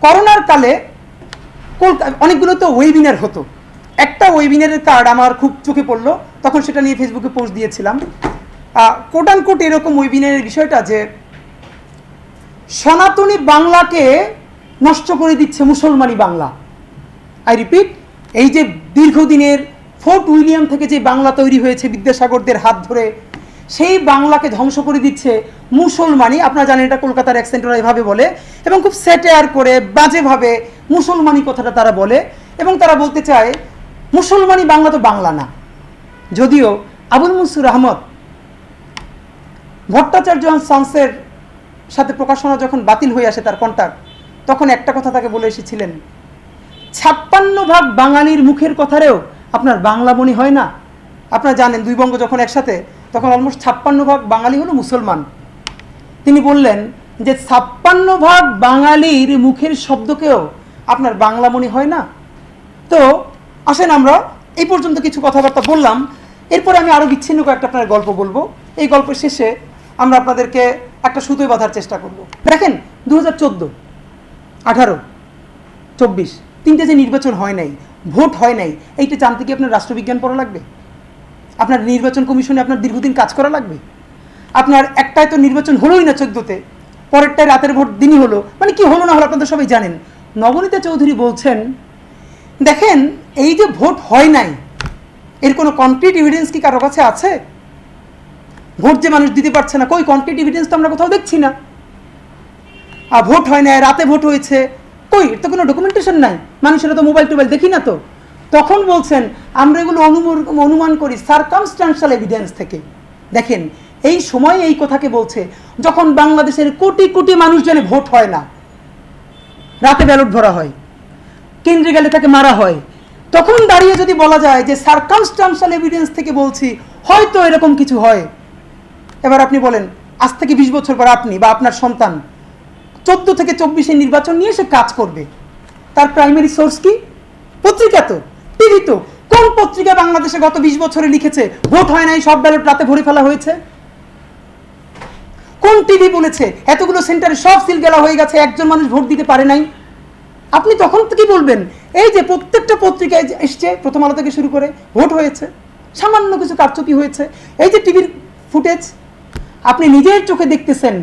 করোনার কালে অনেকগুলো তো ওয়েবিনার হতো। একটা ওয়েবিনারের কার্ড আমার খুব চোখে পড়লো, তখন সেটা নিয়ে ফেসবুকে পোস্ট দিয়েছিলাম। কোট অ্যান্ড কোট এরকম ওয়েবিনারের বিষয়টা যে সনাতনী বাংলাকে নষ্ট করে দিচ্ছে মুসলমানি বাংলা। আই রিপিট, এই যে দীর্ঘদিনের ফোর্ট উইলিয়াম থেকে যে বাংলা তৈরি হয়েছে বিদ্যাসাগরদের হাত ধরে, সেই বাংলাকে ধ্বংস করে দিচ্ছে মুসলমানি। আপনারা জানেন এটা কলকাতার অ্যাকসেন্টরা এভাবে বলে এবং খুব স্যাটায়ার করে বাজেভাবে মুসলমানি কথাটা তারা বলে, এবং তারা বলতে চায় মুসলমানি বাংলা তো বাংলা না। যদিও আবুল মনসুর আহমদ ভট্টাচার্য সান্সের সাথে প্রকাশনা যখন বাতিল হয়ে আসে তার কন্ট্রাক্ট, তখন একটা কথা তাকে বলে এসেছিলেন, 56 ভাগ বাঙালির মুখের কথারেও আপনার বাংলা মনে হয় না। আপনারা জানেন দুই বঙ্গ যখন একসাথে, তখন অলমোস্ট 56 ভাগ বাঙালি হলো মুসলমান। তিনি বললেন যে 56 ভাগ বাঙালির মুখের শব্দকেও আপনার বাংলা মনে হয় না। তো আসেন আমরা এই পর্যন্ত কিছু কথাবার্তা বললাম, এরপরে আমি আরও বিচ্ছিন্ন কয়েকটা আপনার গল্প বলবো। এই গল্পের শেষে আমরা আপনাদেরকে একটা সুতোয় বাঁধার চেষ্টা করব। দেখেন 2014, 18, 24 তিনটে যে নির্বাচন হয় নাই, ভোট হয় নাই, এইটা জানতে কি আপনার রাষ্ট্রবিজ্ঞান পড়া লাগবে? আপনার নির্বাচন কমিশনে আপনার দীর্ঘদিন কাজ করা লাগবে? আপনার একটাই তো নির্বাচন হলোই না 14তে, পরেরটায় রাতের ভোট দিনই হলো, মানে কি হলো না হলো আপনাদের সবাই জানেন। নবনীতা চৌধুরী বলছেন, দেখেন এই যে ভোট হয় নাই, এর কোনো কনক্রিট এভিডেন্স কি কারো কাছে আছে? ভোট যে মানুষ দিতে পারছে না, কই কনক্রিট এভিডেন্স তো আমরা কোথাও দেখছি না। আর ভোট হয় না, রাতে ভোট হয়েছে, কই এর তো কোনো ডকুমেন্টেশন নাই, মানুষেরা তো মোবাইল টোবাইল দেখি না তো। তখন বলছেন আমরা এগুলো অনুমান করি সার্কামস্ট্যান্সিয়াল এভিডেন্স থেকে। দেখেন এই সময় এই কথাকে বলছে যখন বাংলাদেশের কোটি কোটি মানুষ জানে ভোট হয় না, রাতে ব্যালট ভরা হয়, কেন্দ্রে গেলে তাকে মারা হয়, তখন দাঁড়িয়ে যদি বলা যায় যে সার্কামস্ট্যান্সিয়াল এভিডেন্স থেকে বলছি হয়তো এরকম কিছু হয়। এবার আপনি বলেন আজ থেকে 20 বছর পর আপনি বা আপনার সন্তান 14 থেকে 24 নির্বাচন নিয়ে সে কাজ করবে, তার প্রাইমারি সোর্স কি? পত্রিকা তো, টিভি তো। কোন পত্রিকা বাংলাদেশে গত 20 বছরে লিখেছে ভোট হয় নাই, সব ব্যালট রাতে ভরে ফেলা হয়েছে? কোন টিভি বলেছে এতগুলো সেন্টারে সব সিল গেলা হয়ে গেছে, একজন মানুষ ভোট দিতে পারে নাই? আপনি তখন কি বলবেন? এই যে প্রত্যেকটা পত্রিকায় এসছে, প্রথম আলো থেকে শুরু করে, ভোট হয়েছে, সামান্য কিছু কারচুপি হয়েছে, এই যে টিভির ফুটেজ আপনি নিজের চোখে দেখতেছেন,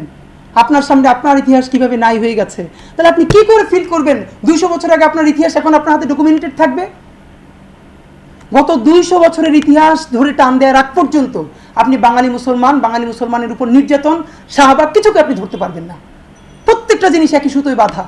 আপনার সামনে আপনার ইতিহাস কিভাবে নাই হয়ে গেছে, তাহলে আপনি কি করে ফিল করবেন 200 বছর আগে আপনার ইতিহাস এখন আপনার হাতে ডকুমেন্টেড থাকবে? গত 200 বছরের ইতিহাস ধরে টান দেওয়ার আগ পর্যন্ত আপনি বাঙালি মুসলমানের উপর নির্যাতন, শাহবাগ কিছুকে আপনি ধরতে পারবেন না। প্রত্যেকটা জিনিস একই সুতোয় বাঁধা।